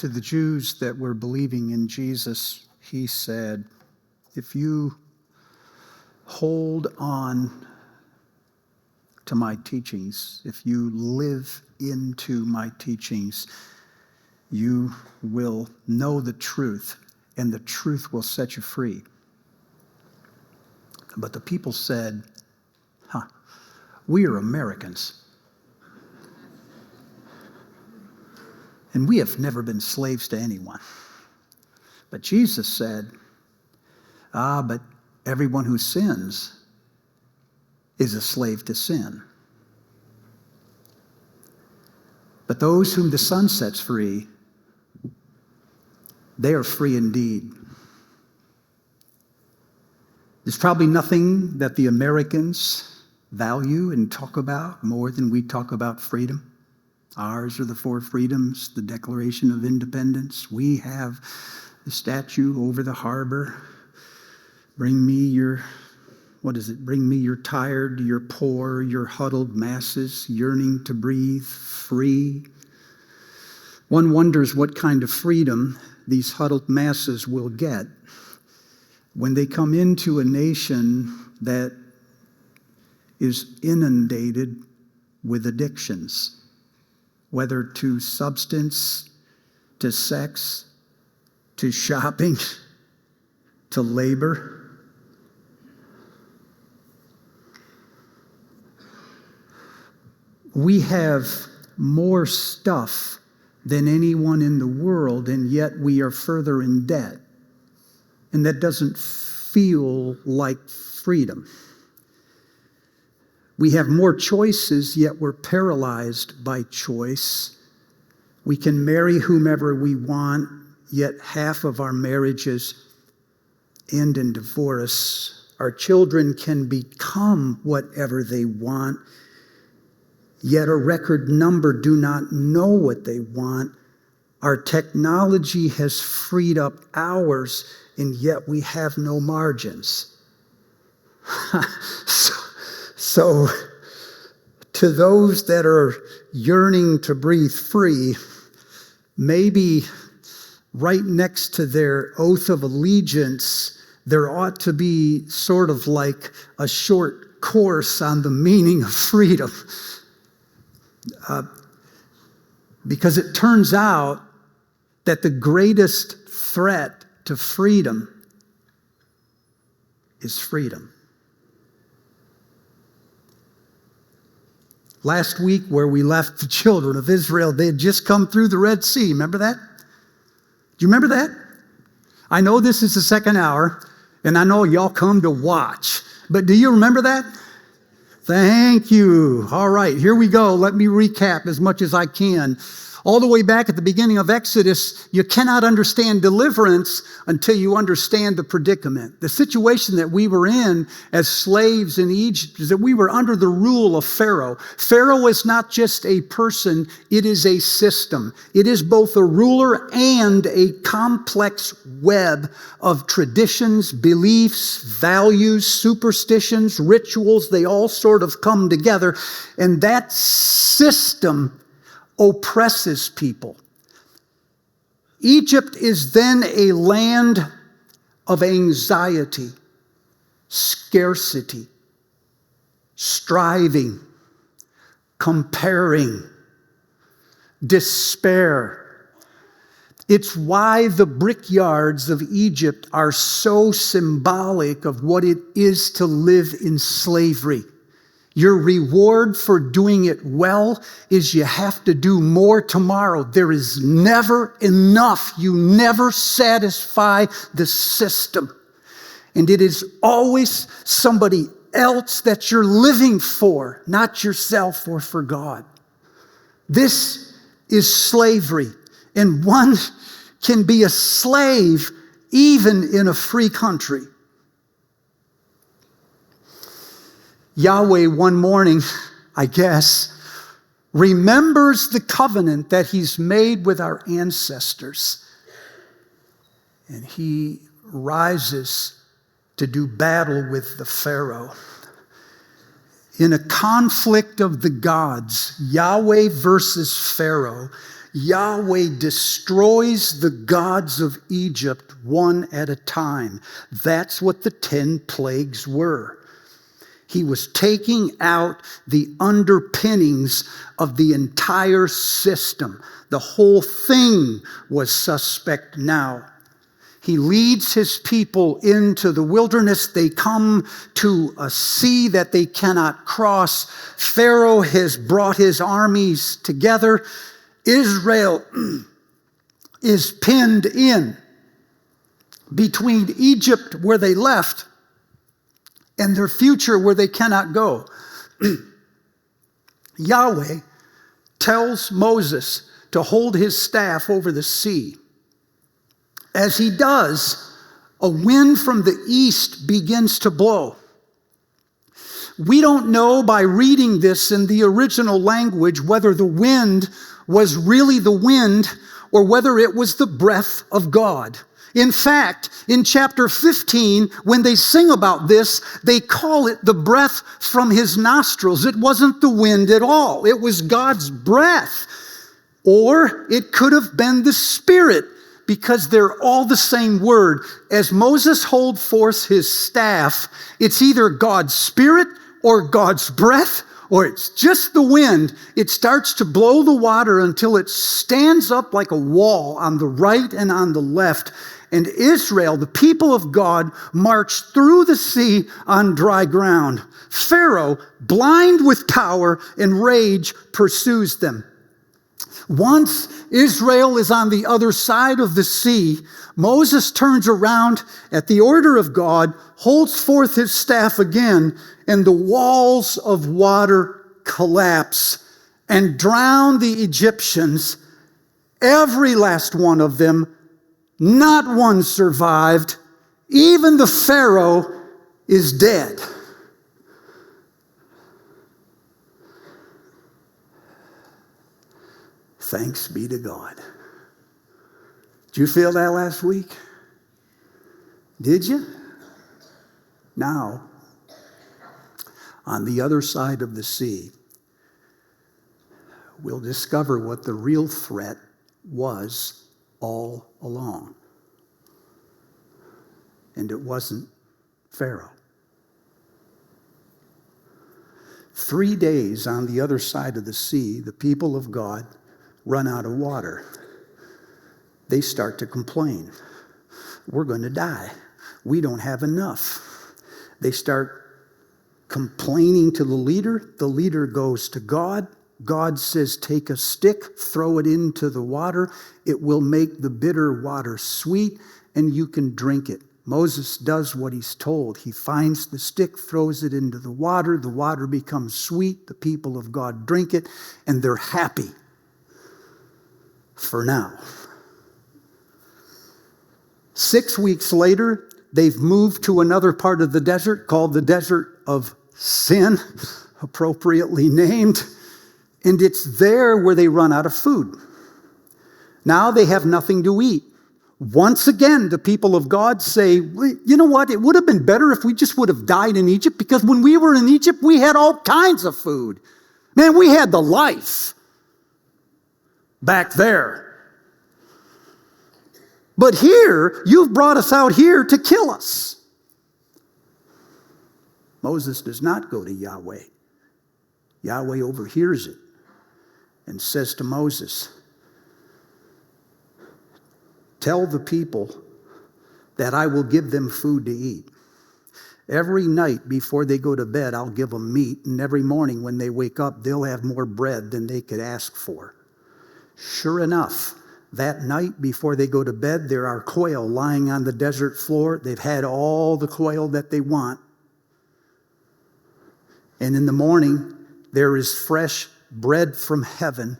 to the Jews that were believing in Jesus, he said, if you hold on to my teachings, if you live into my teachings, you will know the truth, and the truth will set you free. But the people said, we are Americans. And we have never been slaves to anyone. But Jesus said, but everyone who sins is a slave to sin. But those whom the Son sets free, they are free indeed. There's probably nothing that the Americans value and talk about more than we talk about freedom. Ours are the four freedoms, the Declaration of Independence. We have the statue over the harbor. Bring me your tired, your poor, your huddled masses, yearning to breathe free. One wonders what kind of freedom these huddled masses will get when they come into a nation that is inundated with addictions, whether to substance, to sex, to shopping, to labor. We have more stuff than anyone in the world, and yet we are further in debt. And that doesn't feel like freedom. We have more choices, yet we're paralyzed by choice. We can marry whomever we want, yet half of our marriages end in divorce. Our children can become whatever they want, yet a record number do not know what they want. Our technology has freed up hours, and yet we have no margins. So, to those that are yearning to breathe free, maybe right next to their oath of allegiance, there ought to be sort of like a short course on the meaning of freedom. Because it turns out that the greatest threat to freedom is freedom. Last week, where we left the children of Israel, they had just come through the Red Sea. Remember that? Do you remember that? I know this is the second hour, and I know y'all come to watch. But do you remember that? Thank you. All right, here we go. Let me recap as much as I can. All the way back at the beginning of Exodus, you cannot understand deliverance until you understand the predicament. The situation that we were in as slaves in Egypt is that we were under the rule of Pharaoh. Pharaoh is not just a person, it is a system. It is both a ruler and a complex web of traditions, beliefs, values, superstitions, rituals. They all sort of come together. And that system oppresses people. Egypt is then a land of anxiety, scarcity, striving, comparing, despair. It's why the brickyards of Egypt are so symbolic of what it is to live in slavery. Your reward for doing it well is you have to do more tomorrow. There is never enough. You never satisfy the system. And it is always somebody else that you're living for, not yourself or for God. This is slavery. And one can be a slave even in a free country. Yahweh one morning, I guess, remembers the covenant that he's made with our ancestors. And he rises to do battle with the Pharaoh. In a conflict of the gods, Yahweh versus Pharaoh, Yahweh destroys the gods of Egypt one at a time. That's what the 10 plagues were. He was taking out the underpinnings of the entire system. The whole thing was suspect now. He leads his people into the wilderness. They come to a sea that they cannot cross. Pharaoh has brought his armies together. Israel is pinned in between Egypt, where they left, and their future, where they cannot go. Yahweh tells Moses to hold his staff over the sea. As he does, a wind from the east begins to blow. We don't know by reading this in the original language whether the wind was really the wind or whether it was the breath of God. In fact, in chapter 15, when they sing about this, they call it the breath from his nostrils. It wasn't the wind at all. It was God's breath. Or it could have been the Spirit, because they're all the same word. As Moses holds forth his staff, it's either God's Spirit or God's breath, or it's just the wind. It starts to blow the water until it stands up like a wall on the right and on the left. And Israel, the people of God, marched through the sea on dry ground. Pharaoh, blind with power and rage, pursues them. Once Israel is on the other side of the sea, Moses turns around at the order of God, holds forth his staff again, and the walls of water collapse and drown the Egyptians. Every last one of them, not one survived. Even the Pharaoh is dead. Thanks be to God. Did you feel that last week? Did you? Now, on the other side of the sea, we'll discover what the real threat was all along. And it wasn't Pharaoh. 3 days on the other side of the sea, the people of God run out of water. They start to complain. We're going to die. We don't have enough. They start complaining to the leader. The leader goes to God. God says, take a stick, throw it into the water. It will make the bitter water sweet, and you can drink it. Moses does what he's told. He finds the stick, throws it into the water. The water becomes sweet. The people of God drink it, and they're happy. For now. 6 weeks later, they've moved to another part of the desert called the Desert of Sin, appropriately named, and it's there where they run out of food. Now they have nothing to eat. Once again, the people of God say, you know what, it would have been better if we just would have died in Egypt, because when we were in Egypt, we had all kinds of food. Man, we had the life back there. But here, you've brought us out here to kill us. Moses does not go to Yahweh. Yahweh overhears it and says to Moses, tell the people that I will give them food to eat. Every night before they go to bed, I'll give them meat, and every morning when they wake up, they'll have more bread than they could ask for. Sure enough, that night before they go to bed, there are quail lying on the desert floor. They've had all the quail that they want. And in the morning, there is fresh bread from heaven,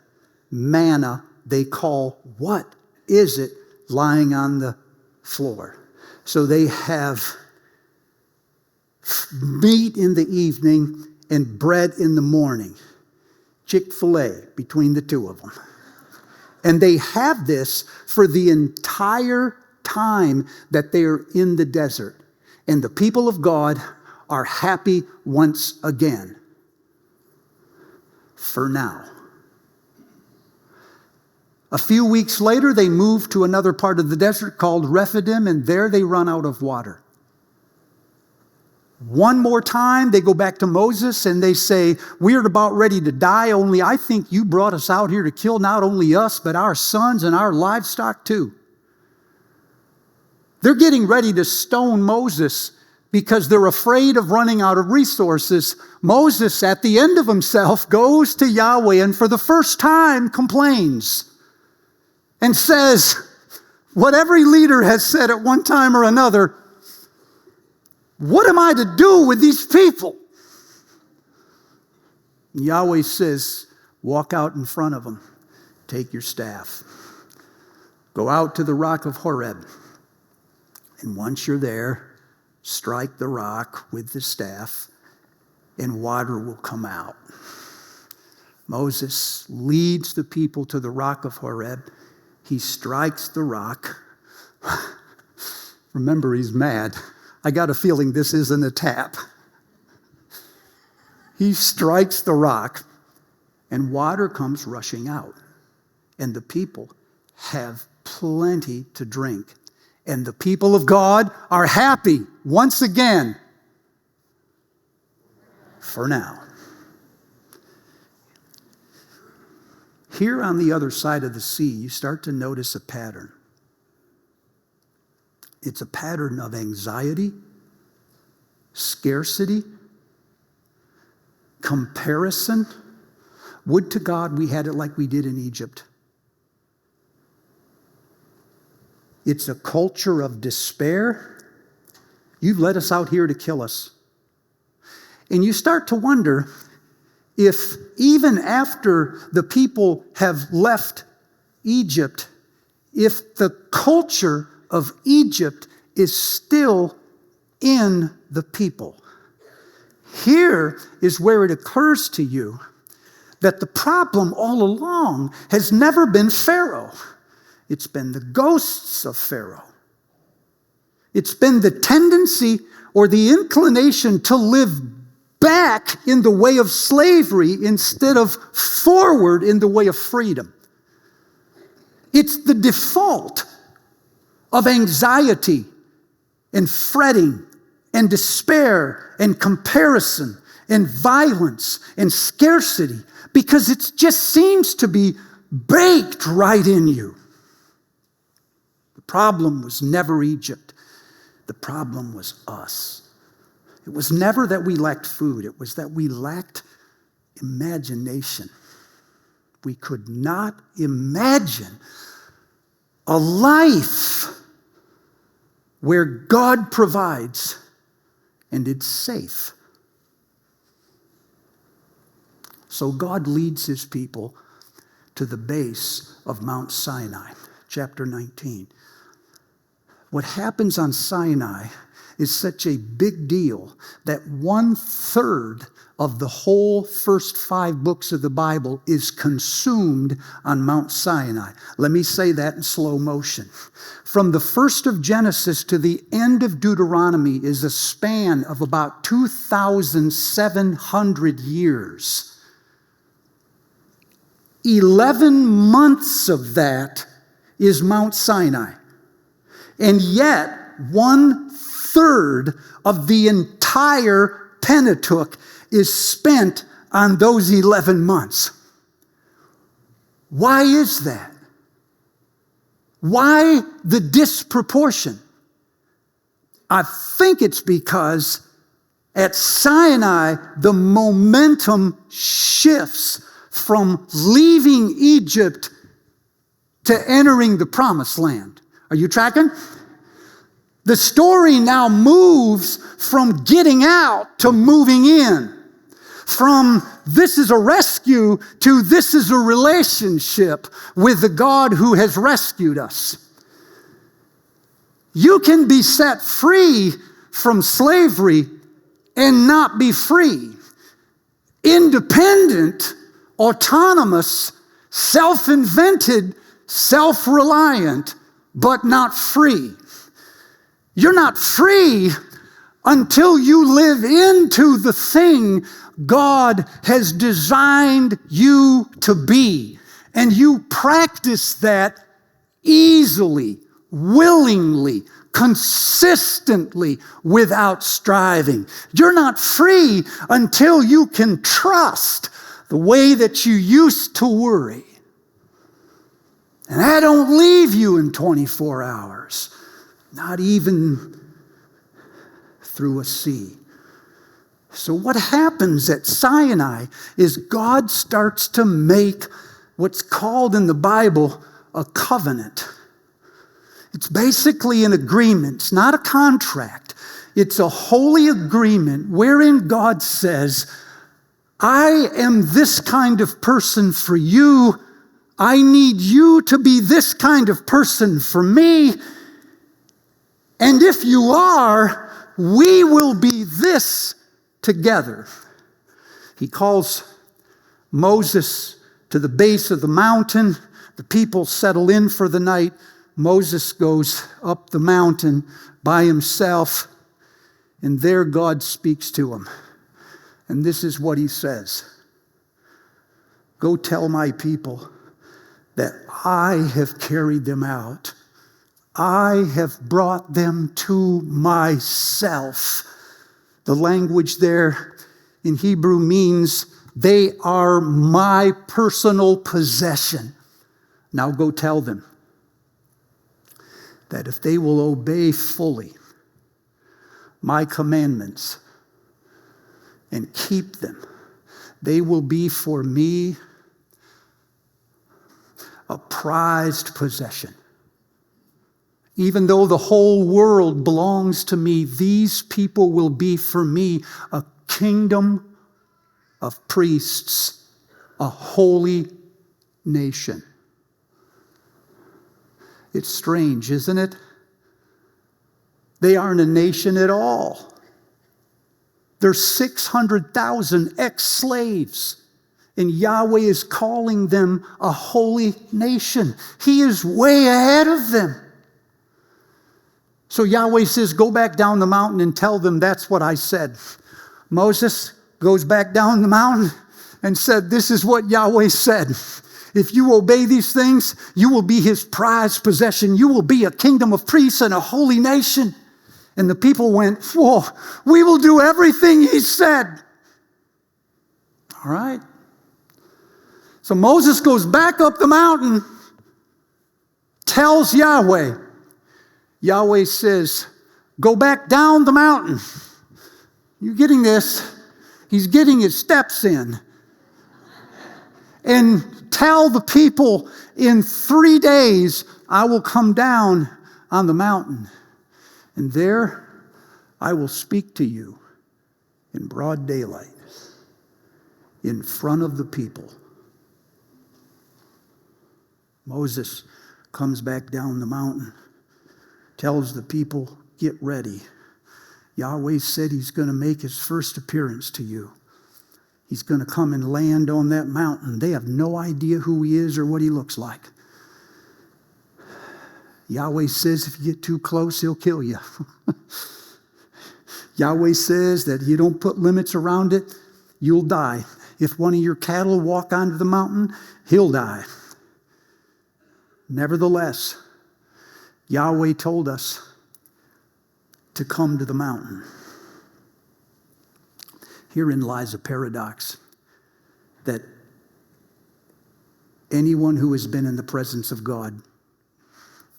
manna they call, what is it, lying on the floor. So they have meat in the evening and bread in the morning. Chick-fil-A between the two of them. And they have this for the entire time that they are in the desert. And the people of God are happy once again. For now. A few weeks later, they moved to another part of the desert called Rephidim, and there they run out of water. One more time, they go back to Moses and they say, we're about ready to die, only I think you brought us out here to kill not only us, but our sons and our livestock too. They're getting ready to stone Moses because they're afraid of running out of resources. Moses, at the end of himself, goes to Yahweh and for the first time complains and says, what every leader has said at one time or another, what am I to do with these people? And Yahweh says, walk out in front of them, take your staff, go out to the rock of Horeb. And once you're there, strike the rock with the staff and water will come out. Moses leads the people to the rock of Horeb. He strikes the rock. Remember, he's mad. I got a feeling this isn't a tap. He strikes the rock and water comes rushing out. And the people have plenty to drink. And the people of God are happy once again. For now. Here on the other side of the sea, you start to notice a pattern. It's a pattern of anxiety, scarcity, comparison. Would to God we had it like we did in Egypt. It's a culture of despair. You've led us out here to kill us. And you start to wonder if even after the people have left Egypt, if the culture of Egypt is still in the people. Here is where it occurs to you that the problem all along has never been Pharaoh. It's been the ghosts of Pharaoh. It's been the tendency or the inclination to live back in the way of slavery instead of forward in the way of freedom. It's the default of anxiety and fretting and despair and comparison and violence and scarcity because it just seems to be baked right in you. The problem was never Egypt. The problem was us. It was never that we lacked food. It was that we lacked imagination. We could not imagine a life where God provides and it's safe. So God leads his people to the base of Mount Sinai, chapter 19. What happens on Sinai is such a big deal that 1/3 of the whole first 5 books of the Bible is consumed on Mount Sinai. Let me say that in slow motion. From the first of Genesis to the end of Deuteronomy is a span of about 2,700 years. 11 months of that is Mount Sinai. And yet, 1/3 of the entire Pentateuch is spent on those 11 months. Why is that? Why the disproportion? I think it's because at Sinai, the momentum shifts from leaving Egypt to entering the promised land. Are you tracking? The story now moves from getting out to moving in. From this is a rescue to this is a relationship with the God who has rescued us. You can be set free from slavery and not be free. Independent, autonomous, self-invented, self-reliant, but not free. You're not free until you live into the thing God has designed you to be. and you practice that easily, willingly, consistently, without striving. You're not free until you can trust the way that you used to worry. And that don't leave you in 24 hours, not even through a sea. So what happens at Sinai is God starts to make what's called in the Bible a covenant. It's basically an agreement. It's not a contract. It's a holy agreement wherein God says, I am this kind of person for you. I need you to be this kind of person for me. And if you are, we will be this together. He calls Moses to the base of the mountain. The people settle in for the night. Moses goes up the mountain by himself, and there God speaks to him. And this is what he says. Go tell my people that I have carried them out. I have brought them to myself. The language there in Hebrew means they are my personal possession. Now go tell them that if they will obey fully my commandments and keep them, they will be for me a prized possession. Even though the whole world belongs to me, these people will be for me a kingdom of priests, a holy nation. It's strange, isn't it? They aren't a nation at all. There's 600,000 ex-slaves, and Yahweh is calling them a holy nation. He is way ahead of them. So Yahweh says, go back down the mountain and tell them that's what I said. Moses goes back down the mountain and said, this is what Yahweh said. If you obey these things, you will be his prized possession. You will be a kingdom of priests and a holy nation. And the people went, whoa, we will do everything he said. All right. So Moses goes back up the mountain, tells Yahweh. Yahweh says, go back down the mountain. You getting this? He's getting his steps in. And tell the people, in 3 days, I will come down on the mountain. And there I will speak to you in broad daylight, in front of the people. Moses comes back down the mountain, tells the people, get ready. Yahweh said he's going to make his first appearance to you. He's going to come and land on that mountain. They have no idea who he is or what he looks like. Yahweh says if you get too close, he'll kill you. Yahweh says that you don't put limits around it, you'll die. If one of your cattle walk onto the mountain, he'll die. Nevertheless, Yahweh told us to come to the mountain. Herein lies a paradox that anyone who has been in the presence of God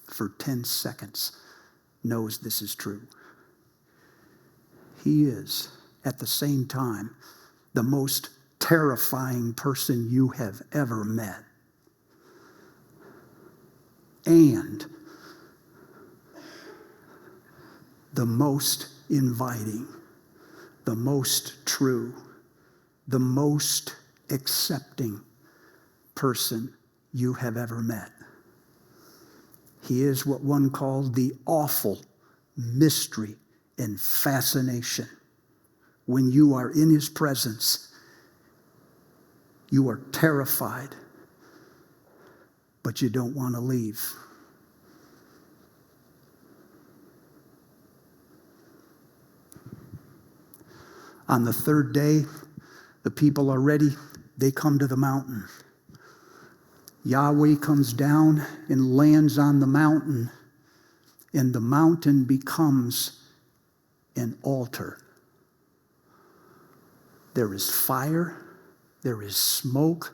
for 10 seconds knows this is true. He is, at the same time, the most terrifying person you have ever met. And the most inviting, the most true, the most accepting person you have ever met. He is what one calls the awful mystery and fascination. When you are in his presence, you are terrified, but you don't want to leave. On the third day, the people are ready. They come to the mountain. Yahweh comes down and lands on the mountain, and the mountain becomes an altar. There is fire, there is smoke,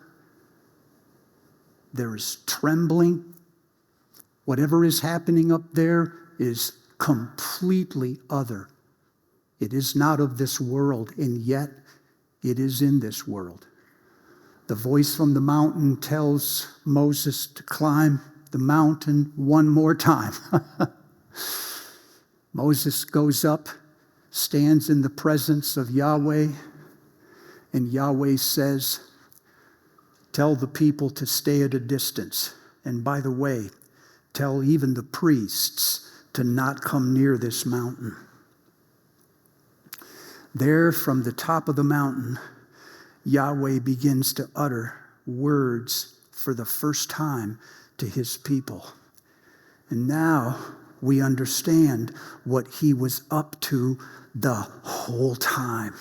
there is trembling. Whatever is happening up there is completely other. It is not of this world, and yet it is in this world. The voice from the mountain tells Moses to climb the mountain one more time. Moses goes up, stands in the presence of Yahweh, and Yahweh says, tell the people to stay at a distance. And by the way, tell even the priests to not come near this mountain. There, from the top of the mountain, Yahweh begins to utter words for the first time to his people. And now we understand what he was up to the whole time.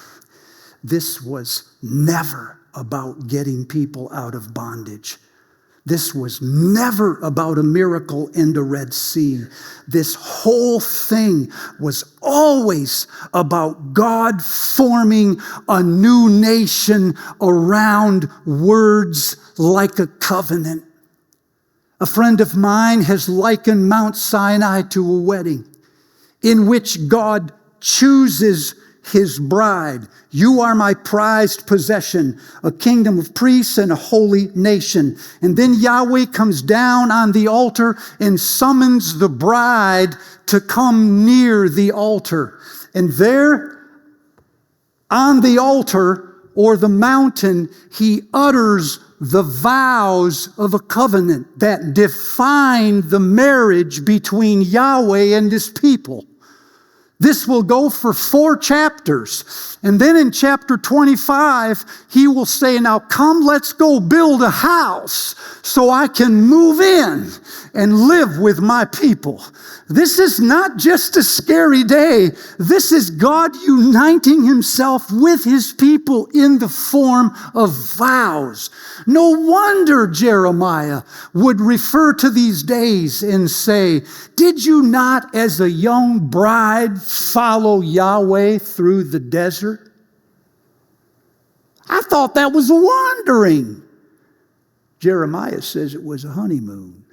This was never about getting people out of bondage. This was never about a miracle in the Red Sea. This whole thing was always about God forming a new nation around words like a covenant. A friend of mine has likened Mount Sinai to a wedding in which God chooses his bride. You are my prized possession, a kingdom of priests and a holy nation. And then Yahweh comes down on the altar and summons the bride to come near the altar. And there on the altar or the mountain, he utters the vows of a covenant that define the marriage between Yahweh and his people. This will go for 4 chapters. And then in chapter 25, he will say, now come, let's go build a house so I can move in and live with my people. This is not just a scary day. This is God uniting himself with his people in the form of vows. No wonder Jeremiah would refer to these days and say, did you not as a young bride follow Yahweh through the desert? I thought that was wandering. Jeremiah says it was a honeymoon.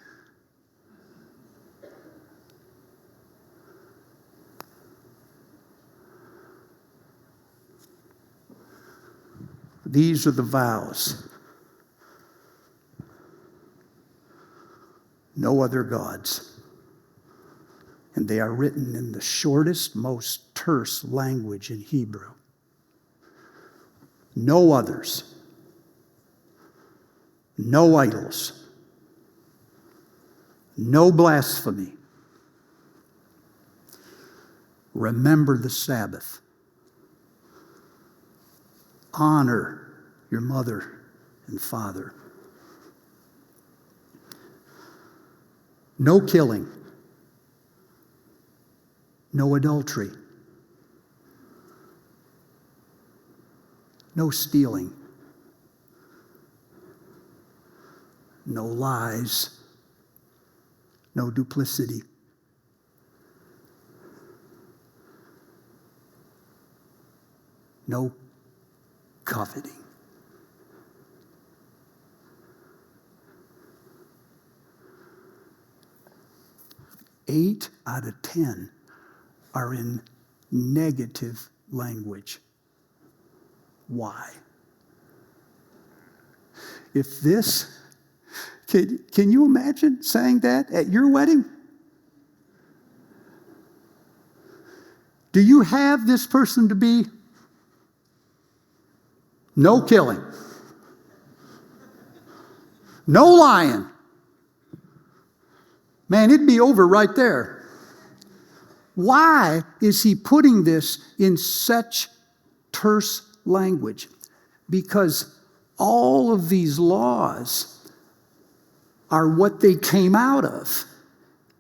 These are the vows. No other gods. And they are written in the shortest, most terse language in Hebrew. No others. No idols. No blasphemy. Remember the Sabbath. Honor your mother and father. No killing. No adultery. No stealing. No lies. No duplicity. No coveting. Eight out of 10 are in negative language. Why? If this, can you imagine saying that at your wedding? Do you have this person to be? No killing. No lying. Man, it'd be over right there. Why is he putting this in such terse language? Because all of these laws are what they came out of.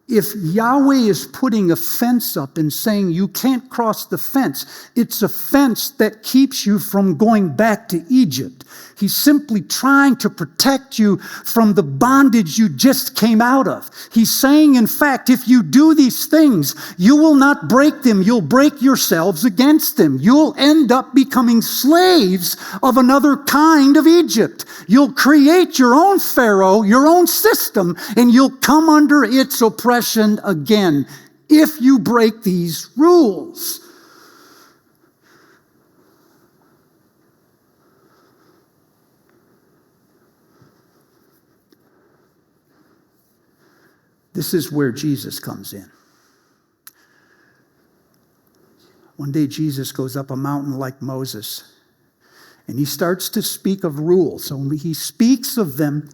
If Yahweh is putting a fence up and saying you can't cross the fence, it's a fence that keeps you from going back to Egypt. He's simply trying to protect you from the bondage you just came out of. He's saying, in fact, if you do these things, you will not break them. You'll break yourselves against them. You'll end up becoming slaves of another kind of Egypt. You'll create your own Pharaoh, your own system, and you'll come under its oppression again if you break these rules. This is where Jesus comes in. One day Jesus goes up a mountain like Moses, and he starts to speak of rules, only he speaks of them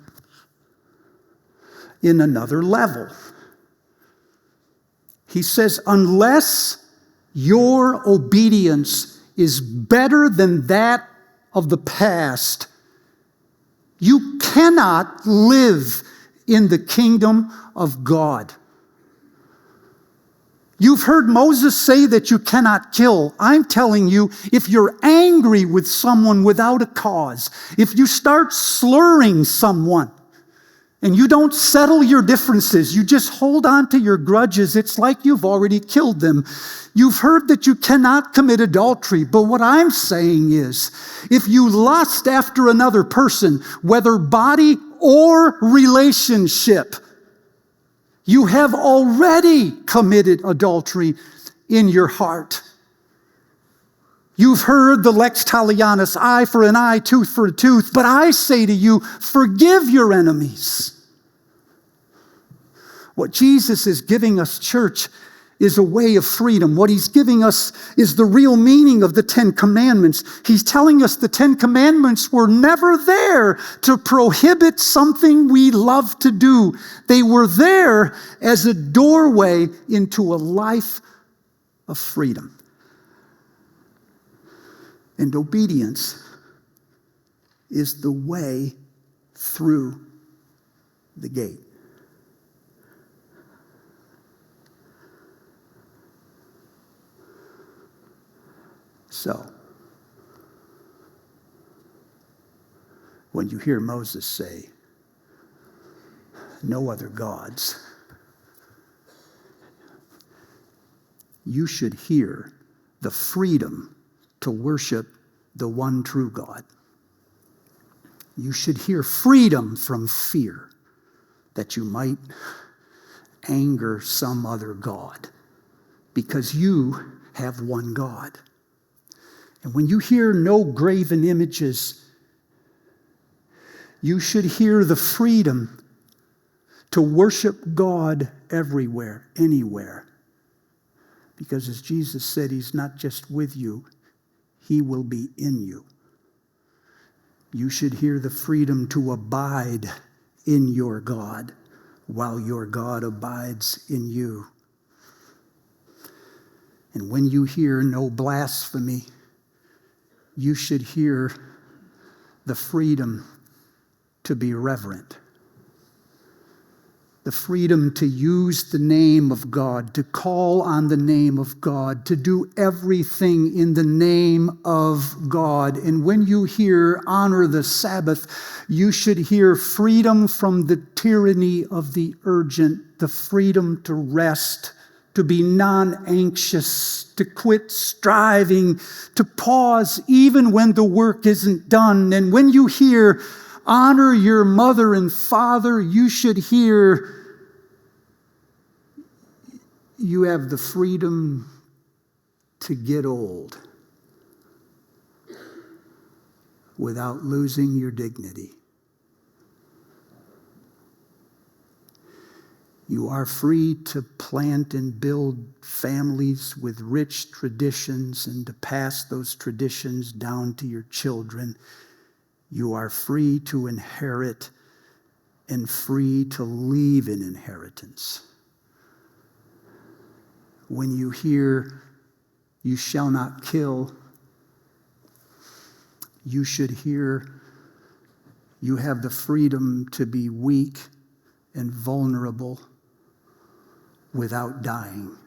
in another level. He says, unless your obedience is better than that of the past, you cannot live in the kingdom of God. You've heard Moses say that you cannot kill. I'm telling you, if you're angry with someone without a cause, if you start slurring someone, and you don't settle your differences, you just hold on to your grudges, it's like you've already killed them. You've heard that you cannot commit adultery, but what I'm saying is, if you lust after another person, whether body or relationship, you have already committed adultery in your heart. You've heard the lex talionis, eye for an eye, tooth for a tooth, but I say to you, forgive your enemies. What Jesus is giving us, church, is a way of freedom. What he's giving us is the real meaning of the Ten Commandments. He's telling us the Ten Commandments were never there to prohibit something we love to do. They were there as a doorway into a life of freedom. And obedience is the way through the gate. So, when you hear Moses say, no other gods, you should hear the freedom to worship the one true God. You should hear freedom from fear that you might anger some other God, because you have one God. And when you hear no graven images, you should hear the freedom to worship God everywhere, anywhere. Because as Jesus said, he's not just with you, he will be in you. You should hear the freedom to abide in your God while your God abides in you. And when you hear no blasphemy, you should hear the freedom to be reverent. The freedom to use the name of God, to call on the name of God, to do everything in the name of God. And when you hear honor the Sabbath, you should hear freedom from the tyranny of the urgent, the freedom to rest, to be non-anxious, to quit striving, to pause even when the work isn't done. And when you hear, honor your mother and father, you should hear, you have the freedom to get old without losing your dignity. You are free to plant and build families with rich traditions and to pass those traditions down to your children. You are free to inherit and free to leave an inheritance. When you hear, you shall not kill, you should hear, you have the freedom to be weak and vulnerable without dying.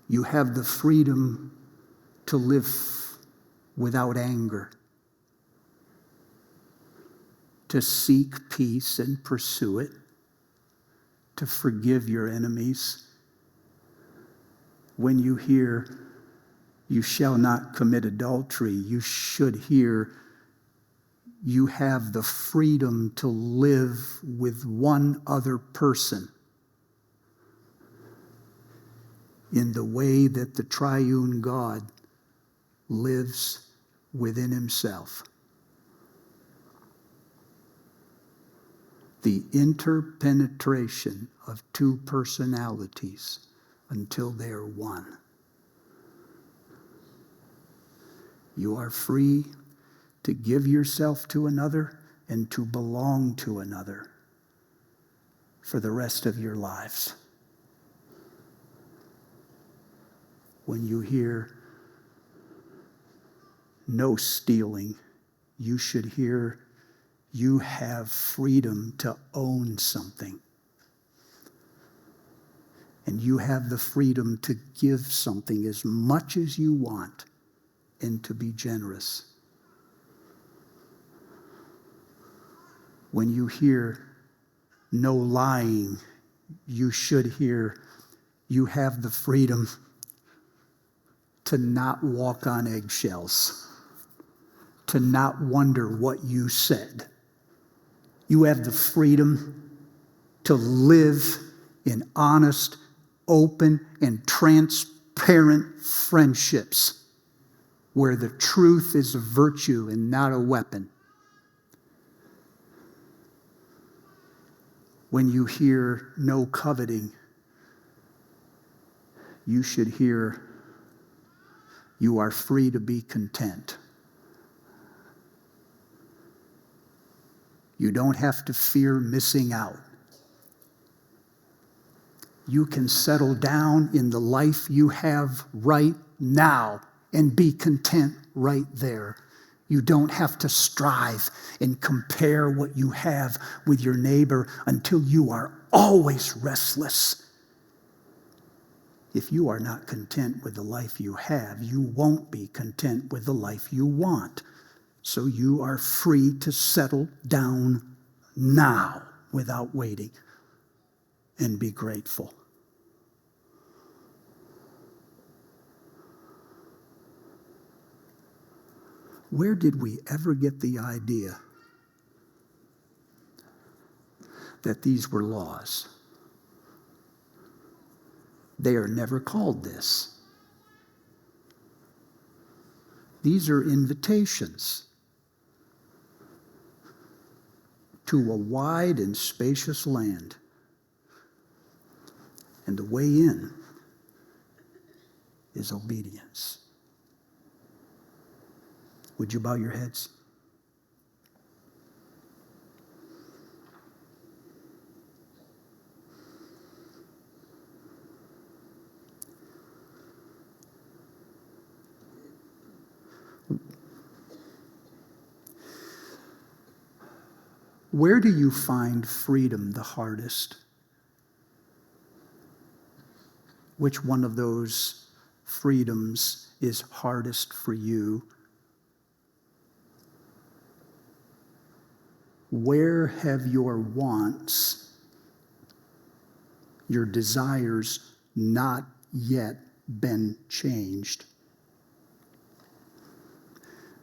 You have the freedom to live without anger, to seek peace and pursue it, to forgive your enemies. When you hear, "You shall not commit adultery," you should hear, you have the freedom to live with one other person in the way that the triune God lives within himself. The interpenetration of two personalities until they are one. You are free to give yourself to another and to belong to another for the rest of your lives. When you hear no stealing, you should hear you have freedom to own something. And you have the freedom to give something as much as you want and to be generous. When you hear no lying, you should hear you have the freedom to not walk on eggshells, to not wonder what you said. You have the freedom to live in honest, open, and transparent friendships where the truth is a virtue and not a weapon. When you hear no coveting, you should hear you are free to be content. You don't have to fear missing out. You can settle down in the life you have right now and be content right there. You don't have to strive and compare what you have with your neighbor until you are always restless. If you are not content with the life you have, you won't be content with the life you want. So you are free to settle down now without waiting and be grateful. Where did we ever get the idea that these were laws? They are never called this. These are invitations to a wide and spacious land. And the way in is obedience. Would you bow your heads? Where do you find freedom the hardest? Which one of those freedoms is hardest for you? Where have your wants, your desires not yet been changed?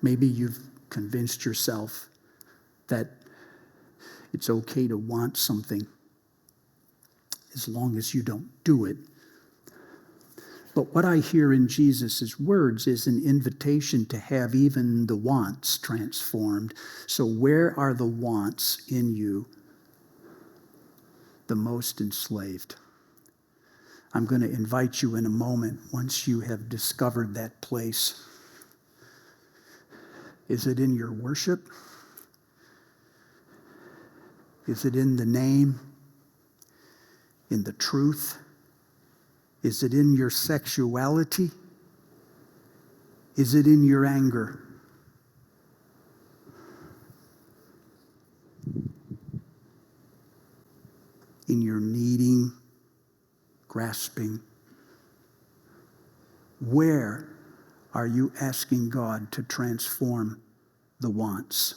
Maybe you've convinced yourself that it's okay to want something as long as you don't do it. But what I hear in Jesus' words is an invitation to have even the wants transformed. So where are the wants in you the most enslaved? I'm going to invite you in a moment, once you have discovered that place. Is it in your worship? Is it in the name? In the truth? Is it in your sexuality? Is it in your anger? in your needing, grasping? Where are you asking God to transform the wants?